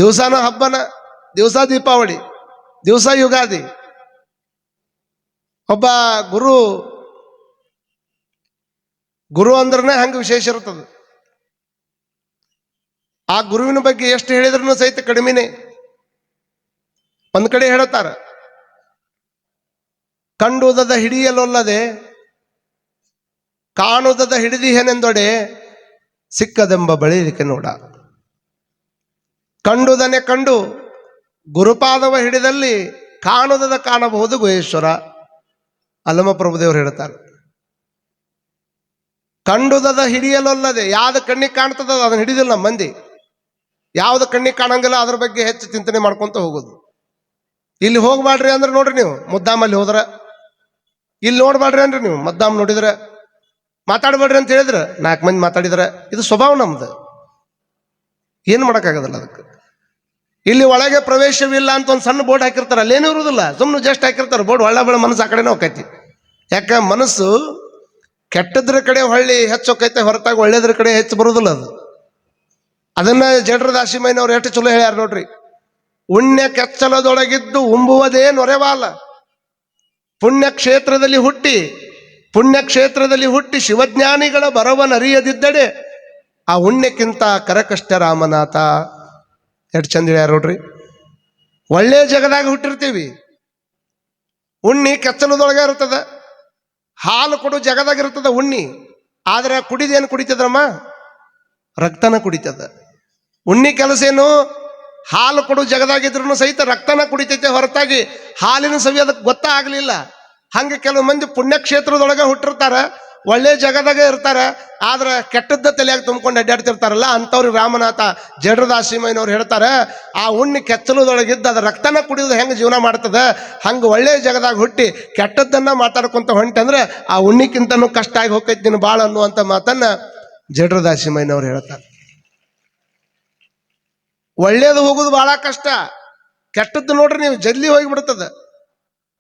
ದಿವಸಾನ ಹಬ್ಬನ, ದಿವಸ ದೀಪಾವಳಿ, ದಿವಸ ಯುಗಾದಿ. ಒಬ್ಬ ಗುರು ಅಂದ್ರನೇ ಹಂಗೆ ವಿಶೇಷ ಇರ್ತದೆ. ಆ ಗುರುವಿನ ಬಗ್ಗೆ ಎಷ್ಟು ಹೇಳಿದ್ರು ಸಹಿತ ಕಡಿಮೆನೆ. ಒಂದ್ ಕಡೆ ಹೇಳುತ್ತಾರ, ಕಂಡುದದ ಹಿಡಿಯಲೊಲ್ಲದೆ ಕಾಣುದದ ಹಿಡಿದಿಹೆನೆಂದೊಡೆ ಸಿಕ್ಕದೆಂಬ ಬಳಿಲಿಕ್ಕೆ ನೋಡ. ಕಂಡುದನೆ ಕಂಡು ಗುರುಪಾದವ ಹಿಡಿದಲ್ಲಿ ಕಾಣುದದ ಕಾಣಬಹುದು ಗುಹೇಶ್ವರ. ಅಲ್ಲಮ ಪ್ರಭುದೇವರು ಹೇಳ್ತಾರೆ, ಕಂಡುದದ ಹಿಡಿಯಲೊಲ್ಲದೆ, ಯಾವ್ದು ಕಣ್ಣಿಗೆ ಕಾಣ್ತದ ಅದನ್ನ ಹಿಡಿದಿಲ್ಲ ನಮ್ಮ ಮಂದಿ. ಯಾವ್ದು ಕಣ್ಣಿಗೆ ಕಾಣಂಗಿಲ್ಲ ಅದ್ರ ಬಗ್ಗೆ ಹೆಚ್ಚು ಚಿಂತನೆ ಮಾಡ್ಕೊಂತ ಹೋಗೋದು. ಇಲ್ಲಿ ಹೋಗ್ಬಾಡ್ರಿ ಅಂದ್ರೆ ನೋಡ್ರಿ ನೀವು ಮುದ್ದಾಮಲ್ಲಿ ಹೋದ್ರ, ಇಲ್ಲಿ ನೋಡ್ಬಾಡ್ರಿ ಅಂದ್ರೆ ನೀವು ಮದ್ದಾಮ್ ನೋಡಿದ್ರೆ, ಮಾತಾಡ್ಬೇಡ್ರಿ ಅಂತ ಹೇಳಿದ್ರೆ 4 ಮಂದಿ ಮಾತಾಡಿದ್ರೆ, ಇದು ಸ್ವಭಾವ ನಮ್ದು, ಏನು ಮಾಡೋಕ್ಕಾಗೋದಿಲ್ಲ ಅದಕ್ಕೆ. ಇಲ್ಲಿ ಒಳಗೆ ಪ್ರವೇಶವಿಲ್ಲ ಅಂತ ಒಂದು ಸಣ್ಣ ಬೋರ್ಡ್ ಹಾಕಿರ್ತಾರೆ, ಅಲ್ಲೇನೂ ಇರುವುದಿಲ್ಲ, ಸುಮ್ಮನೆ ಜಸ್ಟ್ ಹಾಕಿರ್ತಾರೆ ಬೋರ್ಡ್. ಒಳ್ಳೆ ಮನಸ್ಸು ಆ ಕಡೆನೇ ಹೋಗ್ತೈತಿ. ಯಾಕೆ ಮನಸ್ಸು ಕೆಟ್ಟದ್ರ ಕಡೆ ಹೊಳ್ಳಿ ಹೆಚ್ಚು ಹೋಗ್ತೈತೆ ಹೊರತಾಗಿ ಒಳ್ಳೇದ್ರ ಕಡೆ ಹೆಚ್ಚು ಬರುವುದಿಲ್ಲ ಅದು. ಅದನ್ನ ಜಡ್ರ ದಾಸಿಮಯ್ಯನವ್ರು ಎಷ್ಟು ಚಲೋ ಹೇಳ್ಯಾರ ನೋಡ್ರಿ. ಉಣ್ಯ ಕೆಚ್ಚಲದೊಳಗಿದ್ದು ಉಂಬುವುದೇ ನೊರೆವಾಲ, ಪುಣ್ಯ ಕ್ಷೇತ್ರದಲ್ಲಿ ಹುಟ್ಟಿ ಶಿವಜ್ಞಾನಿಗಳ ಬರವನರಿಯದಿದ್ದಡೆ ಆ ಉಣ್ಯಕ್ಕಿಂತ ಕರಕಷ್ಟ ರಾಮನಾಥ. ಎಷ್ಟು ಚಂದ ಹೇಳ್ಯಾರ ನೋಡ್ರಿ. ಒಳ್ಳೆ ಜಗದಾಗ ಹುಟ್ಟಿರ್ತೀವಿ, ಉಣ್ಣಿ ಕೆಚ್ಚಲದೊಳಗೆ ಇರ್ತದ, ಹಾಲು ಕೊಡು ಜಗದಾಗ ಇರ್ತದ ಉಣ್ಣಿ. ಆದ್ರೆ ಕುಡಿದೇನು ಕುಡಿತದ್ರಮ್ಮ? ರಕ್ತನ ಕುಡಿತದ. ಉಣ್ಣಿ ಕೆಲಸ ಏನು? ಹಾಲು ಕೊಡು ಜಗದಾಗಿದ್ರು ಸಹಿತ ರಕ್ತನ ಕುಡಿತೈತೆ ಹೊರತಾಗಿ ಹಾಲಿನ ಸವಿ ಅದಕ್ಕೆ ಗೊತ್ತಾಗ್ಲಿಲ್ಲ. ಹಂಗೆ ಕೆಲವು ಮಂದಿ ಪುಣ್ಯಕ್ಷೇತ್ರದೊಳಗೆ ಹುಟ್ಟಿರ್ತಾರ, ಒಳ್ಳೆ ಜಗದಾಗ ಇರ್ತಾರ, ಆದ್ರೆ ಕೆಟ್ಟದ್ದ ತಲೆಯಾಗಿ ತುಂಬ್ಕೊಂಡು ಅಡ್ಡಾಡ್ತಿರ್ತಾರಲ್ಲ, ಅಂಥವ್ರಿಗೆ ರಾಮನಾಥ ಜಡ್ರದಾಸಿಮಯ್ಯನವ್ರು ಹೇಳ್ತಾರೆ, ಆ ಉಣ್ಣಿ ಕೆಚ್ಚಲದೊಳಗಿದ್ದ ಅದ ರಕ್ತನ ಕುಡಿಯೋದು ಹೆಂಗೆ ಜೀವನ ಮಾಡ್ತದ, ಹಂಗೆ ಒಳ್ಳೆ ಜಗದಾಗ ಹುಟ್ಟಿ ಕೆಟ್ಟದ್ದನ್ನ ಮಾತಾಡ್ಕೊಂತ ಹೊಂಟಂದ್ರೆ ಆ ಉಣ್ಣಿಕ್ಕಿಂತನೂ ಕಷ್ಟ ಆಗಿ ಹೋಗ್ತೈತಿ ನೀನು ಬಾಳ ಅನ್ನುವಂಥ ಮಾತನ್ನ ಜಡ್ರದಾಸಿಮಯ್ಯನವ್ರು ಹೇಳ್ತಾರೆ. ಒಳ್ಳೇದು ಹೋಗುದು ಬಹಳ ಕಷ್ಟ, ಕೆಟ್ಟದ್ದು ನೋಡ್ರಿ ನೀವು ಜಲ್ದಿ ಹೋಗಿಬಿಡ್ತದ.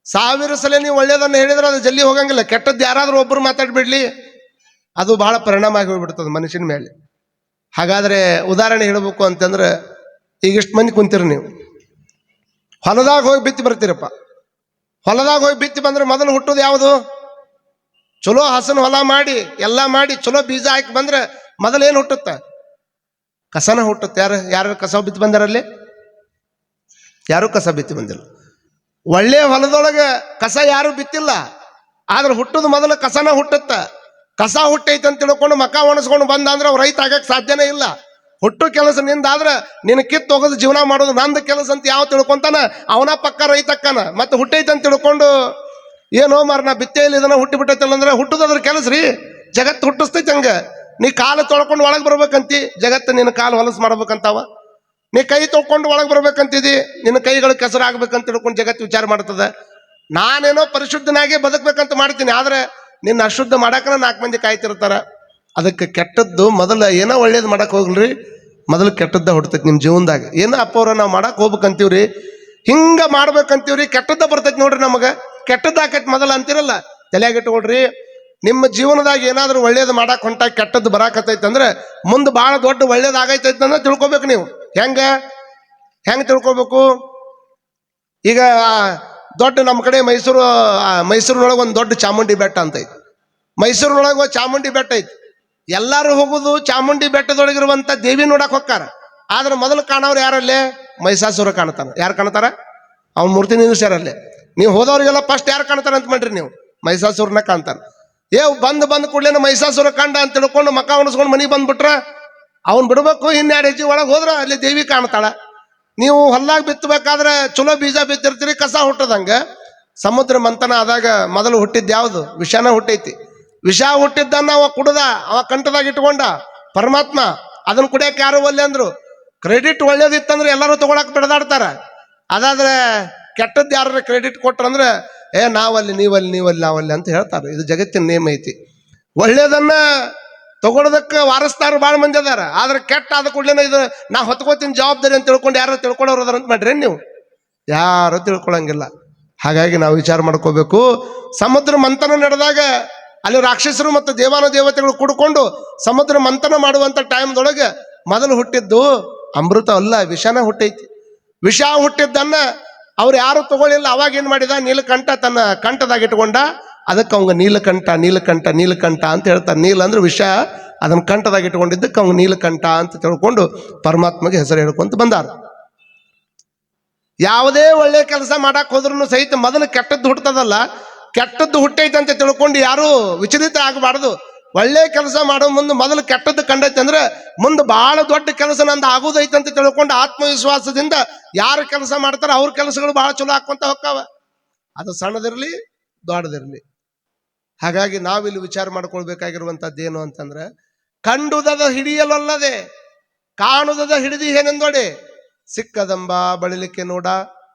1000 ಸಲ ನೀವು ಒಳ್ಳೇದನ್ನು ಹೇಳಿದ್ರೆ ಅದು ಜಲ್ದಿ ಹೋಗಂಗಿಲ್ಲ. ಕೆಟ್ಟದ್ದು ಯಾರಾದ್ರೂ ಒಬ್ಬರು ಮಾತಾಡ್ಬಿಡ್ಲಿ, ಅದು ಬಹಳ ಪರಿಣಾಮ ಆಗಿ ಹೋಗ್ಬಿಡ್ತದೆ ಮನುಷ್ಯನ ಮೇಲೆ. ಹಾಗಾದ್ರೆ ಉದಾಹರಣೆ ಹೇಳಬೇಕು ಅಂತಂದ್ರೆ, ಈಗ ಇಷ್ಟು ಮಂದಿ ಕುಂತೀರಿ, ನೀವು ಹೊಲದಾಗ ಹೋಗಿ ಬಿತ್ತಿ ಬರ್ತೀರಪ್ಪ. ಹೊಲದಾಗ ಹೋಗಿ ಬಿತ್ತಿ ಬಂದ್ರೆ ಮೊದಲು ಹುಟ್ಟೋದು ಯಾವುದು? ಚಲೋ ಹಸನ ಹೊಲ ಮಾಡಿ ಎಲ್ಲ ಮಾಡಿ ಚಲೋ ಬೀಜ ಹಾಕಿ ಬಂದ್ರೆ ಮೊದಲೇನು ಹುಟ್ಟುತ್ತ? ಕಸನ ಹುಟ್ಟುತ್ತೆ. ಯಾರು ಕಸ ಬಿತ್ತಿ ಬಂದಾರಲ್ಲಿ? ಯಾರು ಕಸ ಬಿತ್ತಿ ಬಂದಿಲ್ಲ. ಒಳ್ಳೆ ಹೊಲದೊಳಗೆ ಕಸ ಯಾರು ಬಿತ್ತಿಲ್ಲ, ಆದ್ರೆ ಹುಟ್ಟುದು ಮೊದಲು ಕಸನ ಹುಟ್ಟುತ್ತ. ಕಸ ಹುಟ್ಟೈತೆ ಅಂತ ತಿಳ್ಕೊಂಡು ಮಕ ಒಣಸ್ಕೊಂಡು ಬಂದ ಅಂದ್ರೆ ಅವ್ರು ರೈತ ಆಗಕ್ಕೆ ಸಾಧ್ಯನೇ ಇಲ್ಲ. ಹುಟ್ಟು ಕೆಲಸ ನಿಂದಾದ್ರೆ ನಿನ್ನ ಕಿತ್ತು ಹೋಗೋದು ಜೀವನ ಮಾಡೋದು ನಂದು ಕೆಲಸ ಅಂತ ಯಾವ ತಿಳ್ಕೊಂತಾನ ಅವನ ಪಕ್ಕ ರೈತಕ್ಕನ. ಮತ್ತೆ ಹುಟ್ಟೈತೆ ಅಂತ ತಿಳ್ಕೊಂಡು ಏನೋ ಮಾರ ನಾ ಬಿತ್ತೇಲಿ ಇದನ್ನ ಹುಟ್ಟಿ ಬಿಟ್ಟೈತಲ್ಲ ಅಂದ್ರೆ ಹುಟ್ಟುದದ್ರ ಕೆಲಸ ರೀ. ಜಗತ್ತು ಹುಟ್ಟಿಸ್ತೈತೆ ಹಂಗ. ನೀ ಕಾಲು ತೊಳ್ಕೊಂಡು ಒಳಗೆ ಬರ್ಬೇಕಂತಿ, ಜಗತ್ತು ನಿನ್ನ ಕಾಲು ಹೊಲಸು ಮಾಡ್ಬೇಕಂತಾವ. ನೀ ಕೈ ತೊಳ್ಕೊಂಡು ಒಳಗೆ ಬರ್ಬೇಕಂತಿದಿ, ನಿನ್ನ ಕೈಗಳು ಕೆಸರು ಆಗ್ಬೇಕಂತ ತಿಳ್ಕೊಂಡು ಜಗತ್ತು ವಿಚಾರ ಮಾಡ್ತದ. ನಾನೇನೋ ಪರಿಶುದ್ಧನಾಗೆ ಬದುಕ್ಬೇಕಂತ ಮಾಡ್ತೀನಿ, ಆದ್ರೆ ನಿನ್ನ ಅಶುದ್ಧ ಮಾಡಾಕನ 4 ಮಂದಿ ಕಾಯ್ತಿರ್ತಾರ. ಅದಕ್ಕೆ ಕೆಟ್ಟದ್ದು ಮೊದಲು ಏನೋ ಒಳ್ಳೇದು ಮಾಡಕ್ ಹೋಗ್ರಿ, ಮೊದಲು ಕೆಟ್ಟದ್ದ ಹುಡ್ತೈತಿ ನಿಮ್ಮ ಜೀವನದಾಗ. ಏನೋ ಅಪ್ಪವ್ರ ನಾವು ಮಾಡಕ್ ಹೋಗ್ಬೇಕಂತೀವ್ರಿ, ಹಿಂಗ ಮಾಡ್ಬೇಕಂತೀವ್ರಿ, ಕೆಟ್ಟದ್ದ ಬರ್ತೈತಿ ನೋಡ್ರಿ ನಮಗೆ. ಕೆಟ್ಟದ್ದು ಆಕೈತಿ ಮೊದಲು ಅಂತಿರಲ್ಲ, ತಲೆಯಾಗಿಟ್ಕೊಳ್ರಿ. ನಿಮ್ಮ ಜೀವನದಾಗ ಏನಾದ್ರೂ ಒಳ್ಳೇದು ಮಾಡಕ್ ಹೊಂಟಾಗ ಕೆಟ್ಟದ್ದು ಬರಾಕತ್ತೈತೆ ಅಂದ್ರೆ ಮುಂದೆ ಬಹಳ ದೊಡ್ಡ ಒಳ್ಳೇದು ಆಗೈತೈತೆ ಅಂದ್ರೆ ತಿಳ್ಕೊಬೇಕು ನೀವು. ಹೆಂಗೆ ತಿಳ್ಕೊಬೇಕು? ಈಗ ದೊಡ್ಡ ನಮ್ಮ ಕಡೆ ಮೈಸೂರಿನೊಳಗೆ ಒಂದು ದೊಡ್ಡ ಚಾಮುಂಡಿ ಬೆಟ್ಟ ಅಂತ ಐತಿ. ಮೈಸೂರಿನೊಳಗೆ ಒಂದು ಚಾಮುಂಡಿ ಬೆಟ್ಟ ಐತಿ. ಎಲ್ಲರೂ ಹೋಗುದು ಚಾಮುಂಡಿ ಬೆಟ್ಟದೊಳಗಿರುವಂತ ದೇವಿ ನೋಡಕ್ ಹೋಗ್ತಾರ. ಆದ್ರೆ ಮೊದಲು ಕಾಣೋರು ಯಾರಲ್ಲೇ? ಮಹಿಷಾಸುರ ಕಾಣ್ತಾನ. ಯಾರು ಕಾಣ್ತಾರ? ಅವ್ನ ಮೂರ್ತಿ ನಿಲ್ಲಿಸ್ಯಾರಲ್ಲೇ. ನೀವು ಹೋದವ್ರಿಗೆಲ್ಲ ಫಸ್ಟ್ ಯಾರು ಕಾಣ್ತಾರ ಅಂತ ಮಾಡ್ರಿ ನೀವು? ಮಹಿಷಾಸುರನ ಕಾಣ್ತಾನ. ಬಂದ್ ಕೂಡ್ಲೇನ ಮಹಿಷಾಸುರ ಕಂಡ ಅಂತ ತಿಳ್ಕೊಂಡು ಮಕ ಉಣಿಸ್ಕೊಂಡು ಮನೆಗೆ ಬಂದ್ಬಿಟ್ರ ಅವ್ನು ಬಿಡ್ಬೇಕು. 2 ಹೆಜ್ಜೆ ಒಳಗೆ ಹೋದ್ರ ಅಲ್ಲಿ ದೇವಿ ಕಾಣ್ತಾಳ. ನೀವು ಹೊಲ್ದಾಗ ಬಿತ್ತಬೇಕಾದ್ರೆ ಚಲೋ ಬೀಜ ಬಿತ್ತಿರ್ತೀರಿ, ಕಸ ಹುಟ್ಟದಂಗ. ಸಮುದ್ರ ಮಂಥನ ಆದಾಗ ಮೊದಲು ಹುಟ್ಟಿದ್ ಯಾವುದು? ವಿಷಾನ ಹುಟ್ಟೈತಿ. ವಿಷ ಹುಟ್ಟಿದ್ದನ್ನ ಅವ ಕುಡ್ದ, ಅವ ಕಂಠದಾಗ ಇಟ್ಕೊಂಡ ಪರಮಾತ್ಮ. ಅದನ್ನ ಕುಡಿಯಕ್ಕೆ ಯಾರು ಒಲ್ಲೆ ಅಂದ್ರು. ಕ್ರೆಡಿಟ್ ಒಳ್ಳೇದಿತ್ತಂದ್ರೆ ಎಲ್ಲರೂ ತಗೊಳಕ್ ಬೆಳೆದಾಡ್ತಾರ. ಅದಾದ್ರೆ ಕೆಟ್ಟದ್ದು ಯಾರು ಕ್ರೆಡಿಟ್ ಕೊಟ್ರಂದ್ರೆ ನಾವಲ್ಲಿ ನೀವಲ್ಲಿ ನಾವಲ್ಲಿ ಅಂತ ಹೇಳ್ತಾರೆ. ಇದು ಜಗತ್ತಿನ ನೇಮ ಐತಿ. ಒಳ್ಳೇದನ್ನ ತಗೊಳೋದಕ್ಕೆ ವಾರಸ್ತಾರ ಭಾಳ ಮಂದಿ ಅದಾರ, ಆದ್ರೆ ಕೆಟ್ಟ ಆದ ಕೂಡಲೇ ಇದು ನಾ ಹೊತ್ಕೋತೀನಿ ಜವಾಬ್ದಾರಿ ಅಂತ ತಿಳ್ಕೊಂಡು ಯಾರು ತಿಳ್ಕೊಳ್ಳೋರು ಅದಾರ ಅಂತ ಮಾಡ್ರಿ ನೀವು? ಯಾರು ತಿಳ್ಕೊಳಂಗಿಲ್ಲ. ಹಾಗಾಗಿ ನಾವು ವಿಚಾರ ಮಾಡ್ಕೋಬೇಕು. ಸಮುದ್ರ ಮಂಥನ ನಡೆದಾಗ ಅಲ್ಲಿ ರಾಕ್ಷಸರು ಮತ್ತು ದೇವಾನು ದೇವತೆಗಳು ಕೂಡ್ಕೊಂಡು ಸಮುದ್ರ ಮಂಥನ ಮಾಡುವಂತ ಟೈಮ್ದೊಳಗೆ ಮೊದಲು ಹುಟ್ಟಿದ್ದು ಅಮೃತ ಅಲ್ಲ, ವಿಷನ ಹುಟ್ಟೈತಿ. ವಿಷ ಹುಟ್ಟಿದ್ದನ್ನ ಅವ್ರು ಯಾರು ತಗೊಳ್ಳಿಲ್ಲ. ಅವಾಗ ಏನ್ ಮಾಡಿದ, ನೀಲಕಂಠ ತನ್ನ ಕಂಠದಾಗ ಇಟ್ಕೊಂಡ. ಅದಕ್ಕೆ ಅವಂಗ ನೀಲಕಂಠ ನೀಲಕಂಠ ನೀಲಕಂಠ ಅಂತ ಹೇಳ್ತಾರೆ. ನೀಲ ಅಂದ್ರೆ ವಿಷ, ಅದನ್ನ ಕಂಠದಾಗ ಇಟ್ಕೊಂಡಿದ್ದಕ್ಕೆ ಅವಂಗ ನೀಲಕಂಠ ಅಂತ ತಿಳ್ಕೊಂಡು ಪರಮಾತ್ಮಗೆ ಹೆಸರು ಹೇಳ್ಕೊಂತ ಬಂದಾರ. ಯಾವುದೇ ಒಳ್ಳೆ ಕೆಲಸ ಮಾಡಕ್ ಹೋದ್ರೂ ಸಹಿತ ಮೊದಲು ಕೆಟ್ಟದ್ದು ಹುಟ್ಟದಲ್ಲ, ಕೆಟ್ಟದ್ದು ಹುಟ್ಟೈತೆ ಅಂತ ತಿಳ್ಕೊಂಡು ಯಾರು ವಿಚಲಿತ ಆಗಬಾರ್ದು. ಒಳ್ಳೆ ಕೆಲಸ ಮಾಡೋ ಮುಂದೆ ಮೊದಲು ಕೆಟ್ಟದ್ದು ಕಂಡೈತೆ ಅಂದ್ರೆ ಮುಂದೆ ಬಹಳ ದೊಡ್ಡ ಕೆಲಸ ನಂದು ಆಗುದೈತೆ ಅಂತ ತಿಳ್ಕೊಂಡು ಆತ್ಮವಿಶ್ವಾಸದಿಂದ ಯಾರು ಕೆಲಸ ಮಾಡ್ತಾರ ಅವ್ರ ಕೆಲಸಗಳು ಬಹಳ ಚಲೋ ಹಾಕೊಂತ ಹೋಗ್ತಾವ. ಅದು ಸಣ್ಣದಿರ್ಲಿ ದೊಡ್ಡದಿರ್ಲಿ. ಹಾಗಾಗಿ ನಾವಿಲ್ಲಿ ವಿಚಾರ ಮಾಡ್ಕೊಳ್ಬೇಕಾಗಿರುವಂತದ್ದು ಏನು ಅಂತಂದ್ರೆ, ಕಂಡುದದ ಹಿಡಿಯಲೊಲ್ಲದೆ ಕಾಣುದದ ಹಿಡಿದಿ ಏನೆಂದೋಡೆ ಸಿಕ್ಕದಂಬ ಬಳಲಿಕ್ಕೆ ನೋಡ.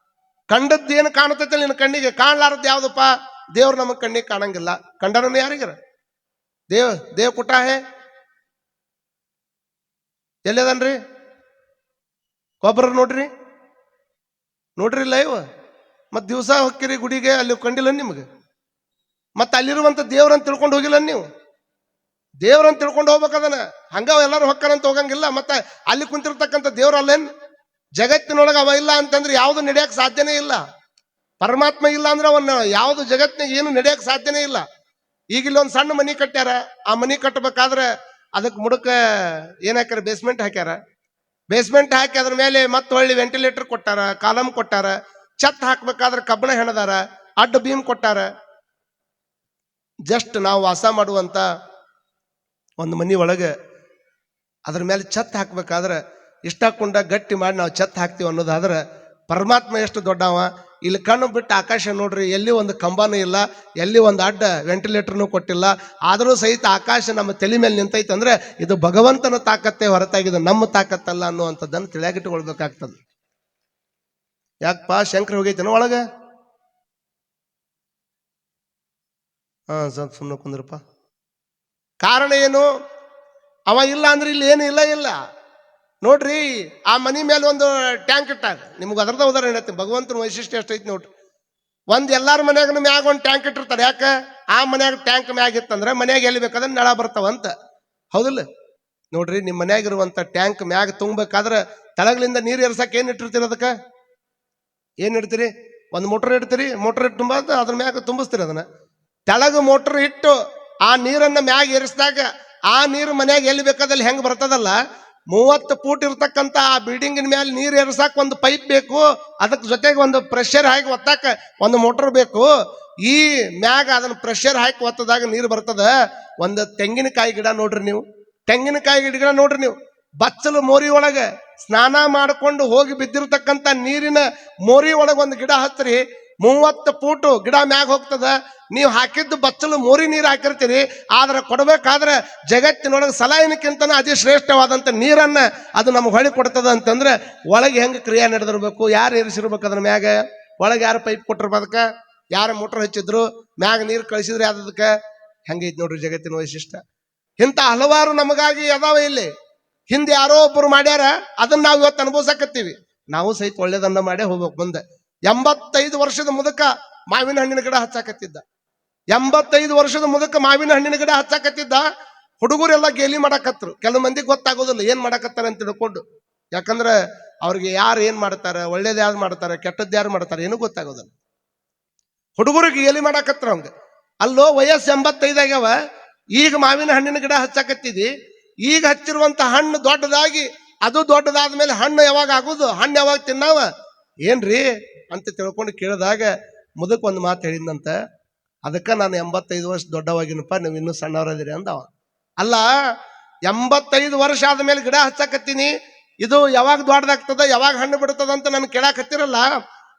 ಕಂಡದ್ದೇನು ಕಾಣುತ್ತೈತೆ ನಿನ್ನ ಕಣ್ಣಿಗೆ, ಕಾಣ್ಲಾರದ್ದು ಯಾವ್ದಪ್ಪ? ದೇವ್ರು ನಮಗ್ ಕಣ್ಣಿಗೆ ಕಾಣಂಗಿಲ್ಲ. ಕಂಡನ ಯಾರಿಗಾರ ದೇವ್ ಕುಟ ಹೇ ಎಲ್ಲದನ್ರಿ? ಕೊಬ್ಬರ ನೋಡ್ರಿ ಲೈವ್. ಮತ್ ದಿವಸ ಹೊಕ್ಕಿರಿ ಗುಡಿಗೆ, ಅಲ್ಲಿ ಕಂಡಿಲ್ಲ ನಿಮ್ಗೆ? ಮತ್ತೆ ಅಲ್ಲಿರುವಂತ ದೇವ್ರಂತ ತಿಳ್ಕೊಂಡು ಹೋಗಿಲ್ಲ ನೀವು? ದೇವ್ರಂತ ತಿಳ್ಕೊಂಡು ಹೋಗ್ಬೇಕದನ್ನ. ಹಂಗ ಎಲ್ಲರೂ ಹೊಕ್ಕನಂತ ಹೋಗಂಗಿಲ್ಲ. ಮತ್ತೆ ಅಲ್ಲಿ ಕುಂತಿರ್ತಕ್ಕಂಥ ದೇವ್ರ ಅಲ್ಲೇನ್? ಜಗತ್ತಿನೊಳಗೆ ಅವ ಇಲ್ಲ ಅಂತಂದ್ರೆ ಯಾವ್ದು ನಡೆಯಕ್ ಸಾಧ್ಯನೇ ಇಲ್ಲ. ಪರಮಾತ್ಮ ಇಲ್ಲ ಅಂದ್ರೆ ಅವನ್ನ ಯಾವ್ದು ಜಗತ್ತಿನಾಗ ಏನು ನಡೆಯಕ್ ಸಾಧ್ಯನೇ ಇಲ್ಲ. ಈಗ ಇಲ್ಲೊಂದು ಸಣ್ಣ ಮನಿ ಕಟ್ಟ್ಯಾರ. ಆ ಮನಿ ಕಟ್ಟಬೇಕಾದ್ರೆ ಅದಕ್ಕೆ ಮುಡುಕ ಏನ್ ಹಾಕ್ಯಾರ? ಬೇಸ್ಮೆಂಟ್ ಹಾಕ್ಯಾರ. ಬೇಸ್ಮೆಂಟ್ ಹಾಕಿ ಅದ್ರ ಮೇಲೆ ಮತ್ತೆ ಹೊಳ್ಳಿ ವೆಂಟಿಲೇಟರ್ ಕೊಟ್ಟಾರ, ಕಾಲಮ್ ಕೊಟ್ಟಾರ. ಛತ್ ಹಾಕ್ಬೇಕಾದ್ರೆ ಕಬ್ಬಣ ಹೆಣದಾರ, ಅಡ್ಡ ಬೀಮ್ ಕೊಟ್ಟಾರ. ಜಸ್ಟ್ ನಾವು ವಾಸ ಮಾಡುವಂತ ಒಂದು ಮನಿ ಒಳಗೆ ಅದ್ರ ಮೇಲೆ ಛತ್ ಹಾಕ್ಬೇಕಾದ್ರೆ ಇಷ್ಟ ಕುಂಡ ಗಟ್ಟಿ ಮಾಡಿ ನಾವು ಛತ್ ಹಾಕ್ತಿವಿ ಅನ್ನೋದಾದ್ರೆ ಪರಮಾತ್ಮ ಎಷ್ಟು ದೊಡ್ಡವ. ಇಲ್ಲಿ ಕಣ್ಣು ಬಿಟ್ಟು ಆಕಾಶ ನೋಡ್ರಿ, ಎಲ್ಲಿ ಒಂದು ಕಂಬನೂ ಇಲ್ಲ, ಎಲ್ಲಿ ಒಂದು ಅಡ್ಡ ವೆಂಟಿಲೇಟರ್ನು ಕೊಟ್ಟಿಲ್ಲ. ಆದರೂ ಸಹಿತ ಆಕಾಶ ನಮ್ಮ ತಲೆ ಮೇಲೆ ನಿಂತೈತೆ ಅಂದ್ರೆ ಇದು ಭಗವಂತನ ತಾಕತ್ತೆ ಹೊರತಾಗಿದೆ, ನಮ್ಮ ತಾಕತ್ತಲ್ಲ ಅನ್ನುವಂಥದ್ದನ್ನು ತಿಳಿಯಾಗಿಟ್ಟುಕೊಳ್ಬೇಕಾಗ್ತದೆ. ಯಾಕಪ್ಪ ಶಂಕರ ಹೋಗೈತೇನೋ ಒಳಗ? ಸ್ವಲ್ಪ ಸುಮ್ಮನೆ ಕುಂದ್ರಪ್ಪ. ಕಾರಣ ಏನು? ಅವ ಇಲ್ಲ ಅಂದ್ರೆ ಇಲ್ಲಿ ಏನು ಇಲ್ಲ. ನೋಡ್ರಿ, ಆ ಮನಿ ಮೇಲೆ ಒಂದು ಟ್ಯಾಂಕ್ ಇಟ್ಟಾಗ, ನಿಮ್ಗೆ ಅದರದ ಉದಾಹರಣೆ ಹೇಳ್ತೀನಿ. ಭಗವಂತನ ವೈಶಿಷ್ಟ್ಯ ಎಷ್ಟೈತಿ ನೋಡ್ರಿ. ಎಲ್ಲಾರ ಮನ್ಯಾಗ ಮ್ಯಾಗ ಒಂದು ಟ್ಯಾಂಕ್ ಇಟ್ಟಿರ್ತಾರೆ. ಯಾಕೆ? ಆ ಮನ್ಯಾಗ ಟ್ಯಾಂಕ್ ಮ್ಯಾಗ ಇತ್ತಂದ್ರೆ ಮನ್ಯಾಗ ಎಲ್ಲಿ ಬೇಕಾದ್ರೆ ನಳ ಬರ್ತಾವಂತ. ಹೌದಿಲ್ಲ? ನೋಡ್ರಿ, ನಿಮ್ಮ ಮನ್ಯಾಗಿರುವಂತ ಟ್ಯಾಂಕ್ ಮ್ಯಾಗ ತುಂಬಬೇಕಾದ್ರೆ ತಳಗಳಿಂದ ನೀರು ಎರ್ಸಕ್ ಏನ್ ಇಟ್ಟಿರ್ತೀರಿ? ಅದಕ್ಕೆ ಏನ್ ಇಡ್ತೀರಿ? ಒಂದು ಮೋಟರ್ ಇಡ್ತೀರಿ. ಮೋಟರ್ ಇಟ್ಟು ತುಂಬಾದ ಅದ್ರ ಮ್ಯಾಗ ತುಂಬಿಸ್ತೀರಿ. ಅದನ್ನ ತೆಳಗ ಮೋಟರ್ ಇಟ್ಟು ಆ ನೀರನ್ನ ಮ್ಯಾಗ ಏರಿಸಿದಾಗ ಆ ನೀರು ಮನ್ಯಾಗ ಎಲ್ಲಿ ಬೇಕಾದಲ್ಲಿ ಹೆಂಗ್ ಬರ್ತದಲ್ಲ, 30 ಫೂಟ್ ಇರ್ತಕ್ಕಂಥ ಆ ಬಿಲ್ಡಿಂಗಿನ ಮೇಲೆ ನೀರು ಏರ್ಸಾಕ ಒಂದು ಪೈಪ್ ಬೇಕು. ಅದಕ್ಕೆ ಜೊತೆಗೆ ಒಂದು ಪ್ರೆಷರ್ ಹಾಕಿ ಒತ್ತಾಕ ಒಂದು ಮೋಟರ್ ಬೇಕು. ಈ ಮ್ಯಾಗ ಅದನ್ನ ಪ್ರೆಷರ್ ಹಾಕಿ ಒತ್ತದಾಗ ನೀರು ಬರ್ತದ. ಒಂದು ತೆಂಗಿನಕಾಯಿ ಗಿಡ ನೋಡ್ರಿ ನೀವು, ತೆಂಗಿನಕಾಯಿ ಗಿಡ ನೋಡ್ರಿ ನೀವು, ಬಚ್ಚಲು ಮೋರಿ ಒಳಗೆ ಸ್ನಾನ ಮಾಡಿಕೊಂಡು ಹೋಗಿ ಬಿದ್ದಿರ್ತಕ್ಕಂಥ ನೀರಿನ ಮೋರಿ ಒಳಗೆ ಒಂದು ಗಿಡ ಹಚ್ಚ್ರಿ, 30 ಫೂಟು ಗಿಡ ಮ್ಯಾಗ ಹೋಗ್ತದ. ನೀವು ಹಾಕಿದ್ದು ಬಚ್ಚಲು ಮೋರಿ ನೀರು ಹಾಕಿರ್ತೀರಿ. ಆದ್ರೆ ಕೊಡ್ಬೇಕಾದ್ರೆ ಜಗತ್ತಿನೊಳಗೆ ಸಲಾಯನಕ್ಕಿಂತನ ಅತಿ ಶ್ರೇಷ್ಠವಾದಂತ ನೀರನ್ನ ಅದು ನಮ್ಗೆ ಹೊಳಿ ಕೊಡ್ತದ ಅಂತಂದ್ರೆ ಒಳಗೆ ಹೆಂಗೆ ಕ್ರಿಯೆ ನಡೆದಿರ್ಬೇಕು? ಯಾರು ಏರಿಸಿರ್ಬೇಕು ಅದ್ರ ಮ್ಯಾಗ? ಒಳಗೆ ಯಾರು ಪೈಪ್ ಕೊಟ್ಟಿರ್ಬೇಕ? ಯಾರು ಮೋಟರ್ ಹಚ್ಚಿದ್ರು? ಮ್ಯಾಗ ನೀರು ಕಳಿಸಿದ್ರೆ ಅದಕ್ಕೆ ಹೆಂಗೈತಿ ನೋಡ್ರಿ ಜಗತ್ತಿನ ವೈಶಿಷ್ಟ್ಯ. ಇಂಥ ಹಲವಾರು ನಮಗಾಗಿ ಅದಾವ ಇಲ್ಲಿ. ಹಿಂದೆ ಯಾರೋ ಒಬ್ಬರು ಮಾಡ್ಯಾರ, ಅದನ್ನ ನಾವು ಇವತ್ತು ಅನುಭವಿಸಕತ್ತೀವಿ. ನಾವು ಸಹಿತ ಒಳ್ಳೇದನ್ನ ಮಾಡೇ ಹೋಗ್ಬೇಕು ಮುಂದೆ. 85 ವರ್ಷದ ಮುದಕ ಮಾವಿನ ಹಣ್ಣಿನ ಗಿಡ ಹಚ್ಚಾಕತ್ತಿದ್ದ. 85 ವರ್ಷದ ಮುದಕ ಮಾವಿನ ಹಣ್ಣಿನ ಗಿಡ ಹಚ್ಚಾಕತ್ತಿದ್ದ. ಹುಡುಗರೆಲ್ಲ ಗೇಲಿ ಮಾಡಾಕತ್ರು. ಕೆಲವು ಮಂದಿ ಗೊತ್ತಾಗೋದಿಲ್ಲ ಏನ್ ಮಾಡಾಕತ್ತಾರ ಅಂತ ತಿಳ್ಕೊಂಡು. ಯಾಕಂದ್ರೆ ಅವ್ರಿಗೆ ಯಾರು ಏನ್ ಮಾಡ್ತಾರ, ಒಳ್ಳೇದ್ ಯಾರು ಮಾಡ್ತಾರೆ, ಕೆಟ್ಟದ್ದು ಯಾರು ಮಾಡ್ತಾರೆ ಏನೂ ಗೊತ್ತಾಗೋದಿಲ್ಲ. ಹುಡುಗರಿಗೆ ಗೇಲಿ ಮಾಡಾಕತ್ರ ಅವಂಗ. ಅಲ್ಲೋ ವಯಸ್ಸು 85 ಆಗ್ಯಾವ, ಈಗ ಮಾವಿನ ಹಣ್ಣಿನ ಗಿಡ ಹಚ್ಚಾಕತ್ತಿದಿ. ಈಗ ಹಚ್ಚಿರುವಂತ ಹಣ್ಣು ದೊಡ್ಡದಾಗಿ ಅದು ದೊಡ್ಡದಾದ ಮೇಲೆ ಹಣ್ಣು ಯಾವಾಗ ಆಗುದು, ಹಣ್ಣು ಯಾವಾಗ ತಿನ್ನಾವ ಏನ್ರಿ ಅಂತ ತಿಳ್ಕೊಂಡು ಕೇಳಿದಾಗ ಮುದಕ್ ಒಂದು ಮಾತು ಹೇಳಿದ್ನಂತ. ಅದಕ್ಕೆ ನಾನು 85 ವರ್ಷ ದೊಡ್ಡವಾಗಿನಪ್ಪ, ನೀವು ಇನ್ನೂ ಸಣ್ಣವರದಿರಿ ಅಂದವ. ಅಲ್ಲ, 85 ವರ್ಷ ಆದ್ಮೇಲೆ ಗಿಡ ಹಚ್ಚಾಕತ್ತೀನಿ, ಇದು ಯಾವಾಗ ದೊಡ್ಡದಾಗ್ತದ, ಯಾವಾಗ ಹಣ್ಣು ಬಿಡ್ತದ ಅಂತ ನಾನು ಕೇಳಾಕತ್ತಿರಲ್ಲ.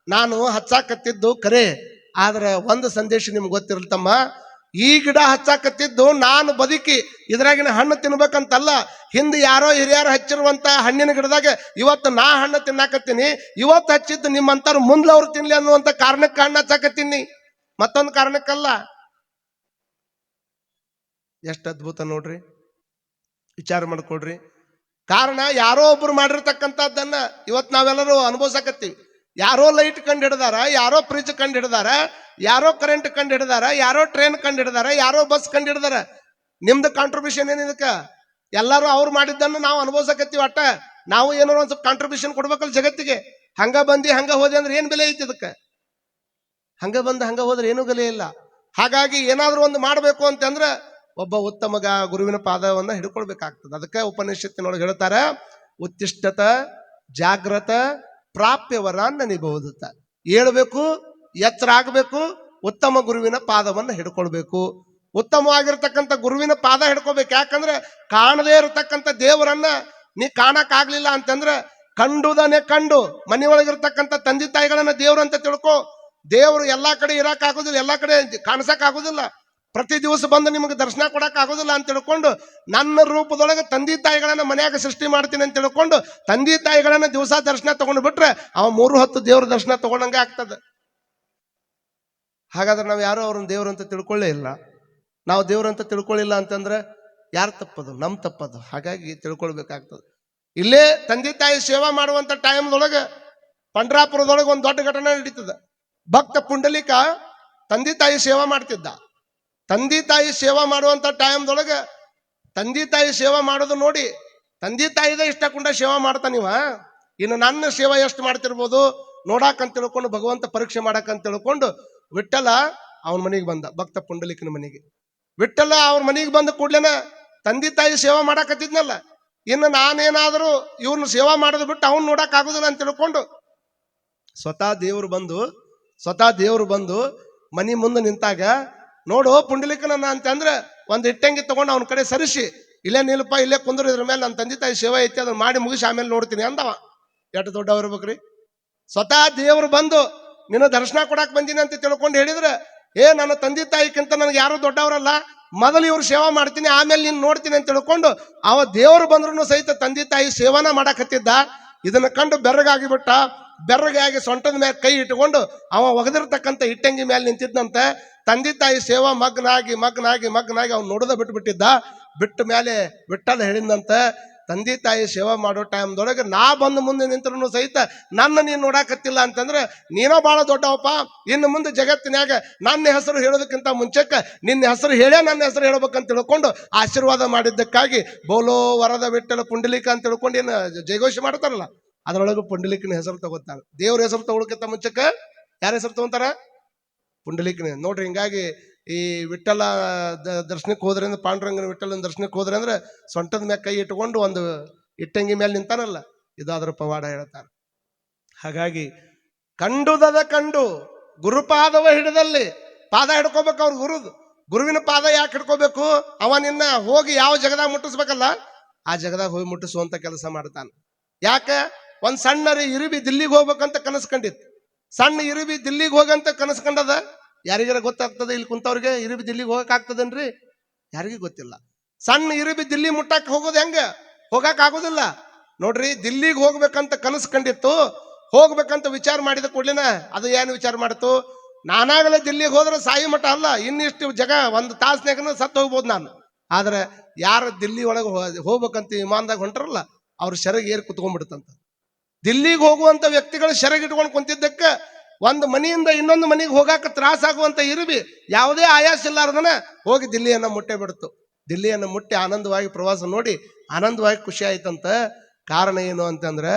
ನಾನು ಹಚ್ಚಾಕತ್ತಿದ್ದು ಖರೆ, ಆದ್ರೆ ಒಂದು ಸಂದೇಶ ನಿಮ್ಗೆ ಗೊತ್ತಿರಲ್ತಮ್ಮ. ಈ ಗಿಡ ಹಚ್ಚಾಕತ್ತಿದ್ದು ನಾನು ಬದುಕಿ ಇದ್ರಾಗಿನ ಹಣ್ಣು ತಿನ್ಬೇಕಂತಲ್ಲ. ಹಿಂದೆ ಯಾರೋ ಹಿರಿಯರು ಹಚ್ಚಿರುವಂತ ಹಣ್ಣಿನ ಗಿಡದಾಗ ಇವತ್ತು ನಾ ಹಣ್ಣು ತಿನ್ನಾಕತ್ತೀನಿ. ಇವತ್ತು ಹಚ್ಚಿದ್ದು ನಿಮ್ಮಂತಾರು ಮುಂದ್ಲವ್ರು ತಿನ್ಲಿ ಅನ್ನುವಂತ ಕಾರಣಕ್ಕೆ ಹಣ್ಣು ಹಚ್ಚಾಕತ್ತೀನಿ, ಮತ್ತೊಂದು ಕಾರಣಕ್ಕಲ್ಲ. ಎಷ್ಟು ಅದ್ಭುತ ನೋಡ್ರಿ, ವಿಚಾರ ಮಾಡ್ಕೊಡ್ರಿ. ಕಾರಣ ಯಾರೋ ಒಬ್ರು ಮಾಡಿರ್ತಕ್ಕಂಥದ್ದನ್ನ ಇವತ್ತು ನಾವೆಲ್ಲರೂ ಅನುಭವಿಸಕತ್ತೀವಿ. ಯಾರೋ ಲೈಟ್ ಕಂಡು ಹಿಡ್ದಾರ, ಯಾರೋ ಫ್ರಿಜ್ ಕಂಡು ಹಿಡ್ದಾರ, ಯಾರೋ ಕರೆಂಟ್ ಕಂಡು ಹಿಡ್ದಾರ, ಯಾರೋ ಟ್ರೈನ್ ಕಂಡು ಹಿಡ್ದಾರ, ಯಾರೋ ಬಸ್ ಕಂಡು ಹಿಡ್ದಾರ. ನಿಮ್ದು ಕಾಂಟ್ರಿಬ್ಯೂಷನ್ ಏನ್ ಇದಕ್ಕ? ಎಲ್ಲರೂ ಅವ್ರು ಮಾಡಿದ್ದನ್ನು ನಾವು ಅನುಭವಿಸಕತ್ತೀವಿ. ಅಟ್ಟ ನಾವು ಏನಾರು ಒಂದು ಸ್ವಲ್ಪ ಕಾಂಟ್ರಿಬ್ಯೂಷನ್ ಕೊಡ್ಬೇಕಲ್ಲ ಜಗತ್ತಿಗೆ. ಹಂಗ ಬಂದು ಹಂಗ ಹೋದೆ ಅಂದ್ರೆ ಏನ್ ಬೆಲೆ ಐತಿ ಅದಕ್ಕೆ? ಹಂಗ ಬಂದು ಹಂಗ ಹೋದ್ರೆ ಏನೂ ಬೆಲೆ ಇಲ್ಲ. ಹಾಗಾಗಿ ಏನಾದ್ರೂ ಒಂದು ಮಾಡಬೇಕು ಅಂತಂದ್ರೆ ಒಬ್ಬ ಉತ್ತಮ ಗುರುವಿನ ಪಾದವನ್ನ ಹಿಡ್ಕೊಳ್ಬೇಕಾಗ್ತದೆ. ಅದಕ್ಕೆ ಉಪನಿಷತ್ತಿನೊಳಗೆ ಹೇಳ್ತಾರೆ, ಉತ್ತಿಷ್ಠತ ಜಾಗ್ರತ ಪ್ರಾಪ್ಯವರಾನ್ನ ನಿಭೋದತ. ಏಳ್ಬೇಕು, ಎಚ್ಚರ ಆಗ್ಬೇಕು, ಉತ್ತಮ ಗುರುವಿನ ಪಾದವನ್ನ ಹಿಡ್ಕೊಳ್ಬೇಕು. ಉತ್ತಮವಾಗಿರ್ತಕ್ಕಂಥ ಗುರುವಿನ ಪಾದ ಹಿಡ್ಕೋಬೇಕು. ಯಾಕಂದ್ರೆ ಕಾಣದೇ ಇರತಕ್ಕಂಥ ದೇವರನ್ನ ನೀ ಕಾಣಕ್ ಆಗ್ಲಿಲ್ಲ ಅಂತಂದ್ರೆ ಕಂಡುದನೆ ಕಂಡು ಮನೆಯೊಳಗಿರ್ತಕ್ಕಂಥ ತಂದೆ ತಾಯಿಗಳನ್ನ ದೇವ್ರು ಅಂತ ತಿಳ್ಕೊ. ದೇವರು ಎಲ್ಲಾ ಕಡೆ ಇರಕ್ ಆಗೋದಿಲ್ಲ, ಎಲ್ಲಾ ಕಡೆ ಕಾಣಿಸಕ್ ಆಗೋದಿಲ್ಲ, ಪ್ರತಿ ದಿವಸ ಬಂದು ನಿಮಗೆ ದರ್ಶನ ಕೊಡಕ್ ಆಗೋದಿಲ್ಲ ಅಂತ ತಿಳ್ಕೊಂಡು ನನ್ನ ರೂಪದೊಳಗೆ ತಂದೆ ತಾಯಿಗಳನ್ನ ಮನ್ಯಾಗ ಸೃಷ್ಟಿ ಮಾಡ್ತೀನಿ ಅಂತ ತಿಳ್ಕೊಂಡು ತಂದೆ ತಾಯಿಗಳನ್ನ ದಿವಸ ದರ್ಶನ ತಗೊಂಡು ಬಿಟ್ರೆ ಅವ 3 ಹೊತ್ತು ದೇವ್ರ ದರ್ಶನ ತಗೊಂಡಂಗೆ ಆಗ್ತದೆ. ಹಾಗಾದ್ರೆ ನಾವು ಯಾರು ಅವ್ರನ್ನ ದೇವ್ರು ಅಂತ ತಿಳ್ಕೊಳ್ಳೇ ಇಲ್ಲ. ನಾವು ದೇವ್ರಂತ ತಿಳ್ಕೊಳ್ಳಿಲ್ಲ ಅಂತಂದ್ರೆ ಯಾರು ತಪ್ಪದು? ನಮ್ ತಪ್ಪದು. ಹಾಗಾಗಿ ತಿಳ್ಕೊಳ್ಬೇಕಾಗ್ತದೆ. ಇಲ್ಲೇ ತಂದೆ ತಾಯಿ ಸೇವಾ ಮಾಡುವಂತ ಟೈಮ್ದೊಳಗೆ ಪಂಡ್ರಾಪುರದೊಳಗೆ ಒಂದು ದೊಡ್ಡ ಘಟನೆ ನಡೀತದೆ. ಭಕ್ತ ಪುಂಡಲಿಕ ತಂದೆ ತಾಯಿ ಸೇವಾ ಮಾಡ್ತಿದ್ದ. ತಂದೆ ತಾಯಿ ಸೇವಾ ಮಾಡುವಂತ ಟೈಮ್ದೊಳಗೆ ತಂದೆ ತಾಯಿ ಸೇವಾ ಮಾಡೋದು ನೋಡಿ ತಂದೆ ತಾಯಿದ ಇಷ್ಟಕೊಂಡ ಸೇವಾ ಮಾಡ್ತಾನಿವ, ಇನ್ನು ನನ್ನ ಸೇವಾ ಎಷ್ಟು ಮಾಡ್ತಿರ್ಬೋದು ನೋಡಾಕಂತ ತಿಳ್ಕೊಂಡು ಭಗವಂತ ಪರೀಕ್ಷೆ ಮಾಡಾಕಂತ ತಿಳ್ಕೊಂಡು ವಿಠಲ ಅವನ ಮನೆಗೆ ಬಂದ. ಭಕ್ತ ಪುಂಡಲಿಕನ ಮನೆಗೆ ವಿಠಲ ಅವ್ರ ಮನೆಗೆ ಬಂದ ಕೂಡ್ಲೇನ ತಂದೆ ತಾಯಿ ಸೇವಾ ಮಾಡಾಕತ್ತಿದ್ನಲ್ಲ, ಇನ್ನು ನಾನೇನಾದರೂ ಇವ್ರನ್ನ ಸೇವಾ ಮಾಡೋದು ಬಿಟ್ಟು ಅವ್ನು ನೋಡಕ್ ಆಗುದಿಲ್ಲ ಅಂತ ತಿಳ್ಕೊಂಡು ಸ್ವತಃ ದೇವ್ರು ಬಂದು ಮನಿ ಮುಂದೆ ನಿಂತಾಗ, ನೋಡು ಪುಂಡಲಿಕನನ್ನ ಅಂತಂದ್ರೆ ಒಂದು ಇಟ್ಟಂಗಿ ತಗೊಂಡು ಅವನ ಕಡೆ ಸರಿಸಿ, ಇಲ್ಲೇ ನಿಲ್ಪ, ಇಲ್ಲೇ ಕುಂದ್ರು, ಇದ್ರ ಮೇಲೆ ನನ್ನ ತಂದೆ ತಾಯಿ ಸೇವೆ ಐತಿ, ಅದನ್ನ ಮಾಡಿ ಮುಗಿಸಿ ಆಮೇಲೆ ನೋಡ್ತೀನಿ ಅಂದವ. ಎಷ್ಟು ದೊಡ್ಡವ್ರು ಇರ್ಬೇಕ್ರಿ. ಸ್ವತಃ ದೇವ್ರು ಬಂದು ನಿನ್ನ ದರ್ಶನ ಕೊಡಾಕ್ ಬಂದೀನಿ ಅಂತ ತಿಳ್ಕೊಂಡು ಹೇಳಿದ್ರೆ, ನನ್ನ ತಂದೆ ತಾಯಿಕ್ಕಿಂತ ನನಗೆ ಯಾರು ದೊಡ್ಡವರಲ್ಲ, ಮೊದಲು ಇವ್ರು ಸೇವಾ ಮಾಡ್ತೀನಿ ಆಮೇಲೆ ನೀನು ನೋಡ್ತೀನಿ ಅಂತ ತಿಳ್ಕೊಂಡು ಅವ ದೇವರು ಬಂದ್ರು ಸಹಿತ ತಂದೆ ತಾಯಿ ಸೇವಾನ ಮಾಡಾಕತ್ತಿದ್ದ. ಇದನ್ನ ಕಂಡು ಬೆರ್ರಗಾಗಿಬಿಟ್ಟ. ಬೆರ್ರಗಾಗಿ ಸೊಂಟದ ಮೇಲೆ ಕೈ ಇಟ್ಕೊಂಡು ಅವ ಒಗದಿರ್ತಕ್ಕಂಥ ಇಟ್ಟಂಗಿ ಮೇಲೆ ನಿಂತಿದ್ದಂತೆ. ತಂದೆ ತಾಯಿ ಸೇವಾ ಮಗ್ನಾಗಿ ಅವ್ನು ನೋಡೋದ ಬಿಟ್ಟಿದ್ದ. ಬಿಟ್ಟ ಮೇಲೆ ವಿಠಲ ಹೇಳಿದಂತೆ, ತಂದೆ ತಾಯಿ ಸೇವಾ ಮಾಡೋ ಟೈಮ್ದೊಳಗೆ ನಾ ಬಂದು ಮುಂದೆ ನಿಂತರೂ ಸಹಿತ ನನ್ನ ನೀನು ನೋಡಾಕತ್ತಿಲ್ಲ ಅಂತಂದ್ರೆ ನೀನೋ ಬಹಳ ದೊಡ್ಡವಪ್ಪ. ಇನ್ನು ಮುಂದೆ ಜಗತ್ತಿನಾಗ ನನ್ನ ಹೆಸರು ಹೇಳೋದಕ್ಕಿಂತ ಮುಂಚೆಕ್ಕ ನಿನ್ನ ಹೆಸರು ಹೇಳೇ ನನ್ನ ಹೆಸರು ಹೇಳ್ಬೇಕಂತ ತಿಳ್ಕೊಂಡು ಆಶೀರ್ವಾದ ಮಾಡಿದ್ದಕ್ಕಾಗಿ ಬೋಲೋ ವರದ ವಿಠಲ ಪುಂಡಲಿಕ ಅಂತ ತಿಳ್ಕೊಂಡು ಏನು ಜಯಘೋಷ ಮಾಡ್ತಾರಲ್ಲ, ಅದರೊಳಗೆ ಪುಂಡಲಿಕನ ಹೆಸರು ತಗೋತಾರೆ. ದೇವ್ರ ಹೆಸರು ತಗೊಳಕ್ಕಿಂತ ಮುಂಚೆಕ್ಕ ಯಾರ ಹೆಸರು ತಗೊಂತಾರ? ಪುಂಡಲಿಕನ. ನೋಡ್ರಿ, ಹಿಂಗಾಗಿ ಈ ವಿಠಲ ದರ್ಶನಕ್ಕೆ ಹೋದ್ರಿಂದ, ಪಾಂಡುರಂಗನ ವಿಠಲನ ದರ್ಶನಕ್ಕೆ ಹೋದ್ರೆ ಅಂದ್ರೆ ಸೊಂಟದ ಮೇಲೆ ಕೈ ಇಟ್ಕೊಂಡು ಒಂದು ಇಟ್ಟಂಗಿ ಮೇಲೆ ನಿಂತಾನಲ್ಲ, ಇದಾದ್ರ ಪವಾಡ ಹೇಳ್ತಾರೆ. ಹಾಗಾಗಿ ಕಂಡು ಗುರುಪಾದವ ಹಿಡಿದಲ್ಲಿ ಪಾದ ಹಿಡ್ಕೋಬೇಕು. ಅವ್ರ ಗುರುವಿನ ಪಾದ ಯಾಕೆ ಹಿಡ್ಕೋಬೇಕು? ಅವ ನಿನ್ನ ಹೋಗಿ ಯಾವ ಜಗದಾಗ ಮುಟ್ಟಿಸ್ಬೇಕಲ್ಲ, ಆ ಜಗದಾಗ ಹೋಗಿ ಮುಟ್ಟಿಸುವಂತ ಕೆಲಸ ಮಾಡ್ತಾನೆ. ಯಾಕೆ? ಒಂದ್ ಸಣ್ಣ ಇರುಬಿ ದಿಲ್ಲಿಗೆ ಹೋಗ್ಬೇಕಂತ ಕನಸ್ಕೊಂಡಿತ್ತು. ಸಣ್ಣ ಇರುಬಿ ದಿಲ್ಲಿಗೆ ಹೋಗಂತ ಕನಸ್ಕೊಂಡದ. ಯಾರಿಗಾರ ಗೊತ್ತಾಗ್ತದೆ? ಇಲ್ಲಿ ಕುಂತವ್ರಿಗೆ ಇರುಬಿ ದಿಲ್ಲಿಗೆ ಹೋಗಕ್ ಆಗ್ತದನ್ರಿ? ಯಾರಿಗೂ ಗೊತ್ತಿಲ್ಲ. ಸಣ್ಣ ಇರುಬಿ ದಿಲ್ಲಿ ಮುಟ್ಟಕ್ ಹೋಗೋದು ಹೆಂಗ? ಹೋಗಕ್ ಆಗೋದಿಲ್ಲ. ನೋಡ್ರಿ, ದಿಲ್ಲಿಗೆ ಹೋಗ್ಬೇಕಂತ ಕನಸ್ಕೊಂಡಿತ್ತು. ಹೋಗ್ಬೇಕಂತ ವಿಚಾರ ಮಾಡಿದ ಕೂಡ್ಲಿನ ಅದು ಏನು ವಿಚಾರ ಮಾಡ್ತು? ನಾನಾಗಲೇ ದಿಲ್ಲಿಗೆ ಹೋದ್ರೆ ಸಾಯಿ ಮಠ ಅಲ್ಲ, ಇನ್ನಿಷ್ಟು ಜಗ ಒಂದು ತಾಸ್ನಾಗ ಸತ್ತು ಹೋಗ್ಬೋದು ನಾನು. ಆದ್ರೆ ಯಾರು ದಿಲ್ಲಿ ಒಳಗೆ ಹೋಗ್ಬೇಕಂತ ವಿಮಾನದಾಗ ಹೊಂಟ್ರಲ್ಲ, ಅವ್ರ ಸೆರಗ್ ಏರಿ ಕುತ್ಕೊಂಡ್ಬಿಡುತ್ತಂತ. ದಿಲ್ಲಿಗೆ ಹೋಗುವಂತ ವ್ಯಕ್ತಿಗಳು ಸೆರಗ್ ಇಟ್ಕೊಂಡು ಕುಂತಿದ್ದಕ್ಕೆ ಒಂದು ಮನೆಯಿಂದ ಇನ್ನೊಂದು ಮನೆಗೆ ಹೋಗಾಕ ತ್ರಾಸ ಆಗುವಂತ ಇರುಬಿ ಯಾವುದೇ ಆಯಾಸ ಇಲ್ಲಾರ್ದನ ಹೋಗಿ ದಿಲ್ಲಿಯನ್ನ ಮುಟ್ಟೆ ಬಿಡ್ತು. ದಿಲ್ಲಿಯನ್ನ ಮುಟ್ಟಿ ಆನಂದವಾಗಿ ಪ್ರವಾಸ ನೋಡಿ ಆನಂದವಾಗಿ ಖುಷಿ ಆಯ್ತಂತ. ಕಾರಣ ಏನು ಅಂತಂದ್ರೆ,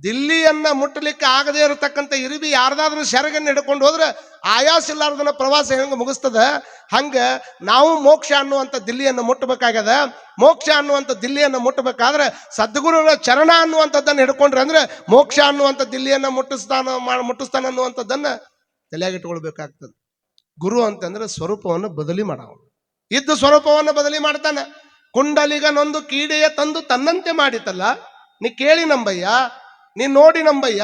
ದಿಲ್ಲಿಯನ್ನ ಮುಟ್ಟಲಿಕ್ಕೆ ಆಗದೇ ಇರತಕ್ಕಂಥ ಇರುಬಿ ಯಾರ್ದಾದ್ರೂ ಸೆರಗನ್ನ ಹಿಡ್ಕೊಂಡು ಹೋದ್ರೆ ಆಯಾಸ ಇಲ್ಲಾರ್ದನ ಪ್ರವಾಸ ಹೆಂಗ ಮುಗಿಸ್ತದ, ಹಂಗ ನಾವು ಮೋಕ್ಷ ಅನ್ನುವಂಥ ದಿಲ್ಲಿಯನ್ನು ಮುಟ್ಟಬೇಕಾಗ್ಯದ. ಮೋಕ್ಷ ಅನ್ನುವಂಥ ದಿಲ್ಲಿಯನ್ನು ಮುಟ್ಟಬೇಕಾದ್ರೆ ಸದ್ಗುರುಗಳ ಚರಣ ಅನ್ನುವಂಥದ್ದನ್ನು ಹಿಡ್ಕೊಂಡ್ರೆ ಅಂದ್ರೆ ಮೋಕ್ಷ ಅನ್ನುವಂಥ ದಿಲ್ಲಿಯನ್ನ ಮುಟ್ಟಿಸ್ತಾನ ಅನ್ನುವಂಥದ್ದನ್ನ ತಲೆಯಾಗಿಟ್ಕೊಳ್ಬೇಕಾಗ್ತದೆ. ಗುರು ಅಂತಂದ್ರೆ ಸ್ವರೂಪವನ್ನು ಬದಲಿ ಮಾಡವ, ಇದ್ದ ಸ್ವರೂಪವನ್ನು ಬದಲಿ ಮಾಡ್ತಾನೆ. ಕುಂಡಲಿಗನೊಂದು ಕೀಡೆಯ ತಂದು ತನ್ನಂತೆ ಮಾಡಿತಲ್ಲ, ನೀ ಕೇಳಿ ನಂಬಯ್ಯ, ನೀ ನೋಡಿ ನಂಬಯ್ಯ.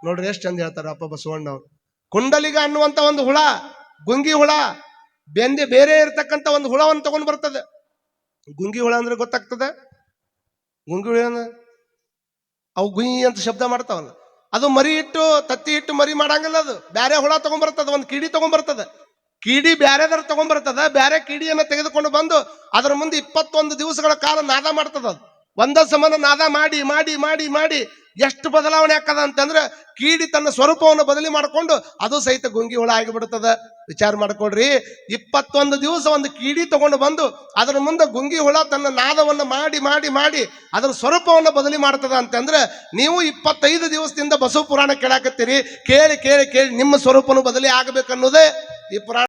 ನೋಡ್ರಿ ಎಷ್ಟು ಚಂದ ಹೇಳ್ತಾರ ಅಪ್ಪ ಬಸವಣ್ಣವ್ರು. ಕುಂಡಲಿಗ ಅನ್ನುವಂತ ಒಂದು ಹುಳ, ಗುಂಗಿ ಹುಳ, ಬೇರೆ ಇರ್ತಕ್ಕಂಥ ಒಂದು ಹುಳವನ್ನು ತಗೊಂಡು ಬರ್ತದೆ. ಗುಂಗಿ ಹುಳ ಅಂದ್ರೆ ಗೊತ್ತಾಗ್ತದೆ? ಗುಂಗಿ ಹುಳ ಅವು ಗುಯಿ ಅಂತ ಶಬ್ದ ಮಾಡ್ತಾವಲ್ಲ, ಅದು ಮರಿ ಇಟ್ಟು ತತ್ತಿ ಇಟ್ಟು ಮರಿ ಮಾಡಂಗಿಲ್ಲ. ಅದು ಬೇರೆ ಹುಳ ತಗೊಂಡ್ಬರ್ತದೆ, ಒಂದು ಕೀಡಿ ತಗೊಂಡ್ಬರ್ತದೆ. ಕೀಡಿ ಬ್ಯಾರೆದರ ತಗೊಂಡ್ಬರ್ತದ. ಬ್ಯಾರೆ ಕೀಡಿಯನ್ನ ತೆಗೆದುಕೊಂಡು ಬಂದು ಅದರ ಮುಂದೆ 21 ದಿವಸಗಳ ಕಾಲ ನಾದ ಮಾಡ್ತದ. ಅದು ಒಂದ ಸಮಾನ ನಾದ ಮಾಡಿ ಮಾಡಿ ಮಾಡಿ ಮಾಡಿ ಎಷ್ಟು ಬದಲಾವಣೆ ಆಕ್ಕದ ಅಂತಂದ್ರೆ ಕೀಡಿ ತನ್ನ ಸ್ವರೂಪವನ್ನು ಬದಲಿ ಮಾಡಿಕೊಂಡು ಅದು ಸಹಿತ ಗುಂಗಿ ಹುಳ ಆಗಿಬಿಡ್ತದ. ವಿಚಾರ ಮಾಡ್ಕೊಡ್ರಿ. 21 ದಿವಸ ಒಂದು ಕೀಡಿ ತಗೊಂಡು ಬಂದು ಅದರ ಮುಂದೆ ಗುಂಗಿ ಹುಳ ತನ್ನ ನಾದವನ್ನು ಮಾಡಿ ಮಾಡಿ ಮಾಡಿ ಅದರ ಸ್ವರೂಪವನ್ನು ಬದಲಿ ಮಾಡ್ತದ ಅಂತಂದ್ರೆ ನೀವು 25 ದಿವಸದಿಂದ ಬಸವ ಪುರಾಣ ಕೇಳಾಕತ್ತೀರಿ. ಕೇಳಿ ಕೇಳಿ ಕೇಳಿ ನಿಮ್ಮ ಸ್ವರೂಪನು ಬದಲಿ ಆಗಬೇಕನ್ನೋದೇ ಈ ಪುರಾಣ.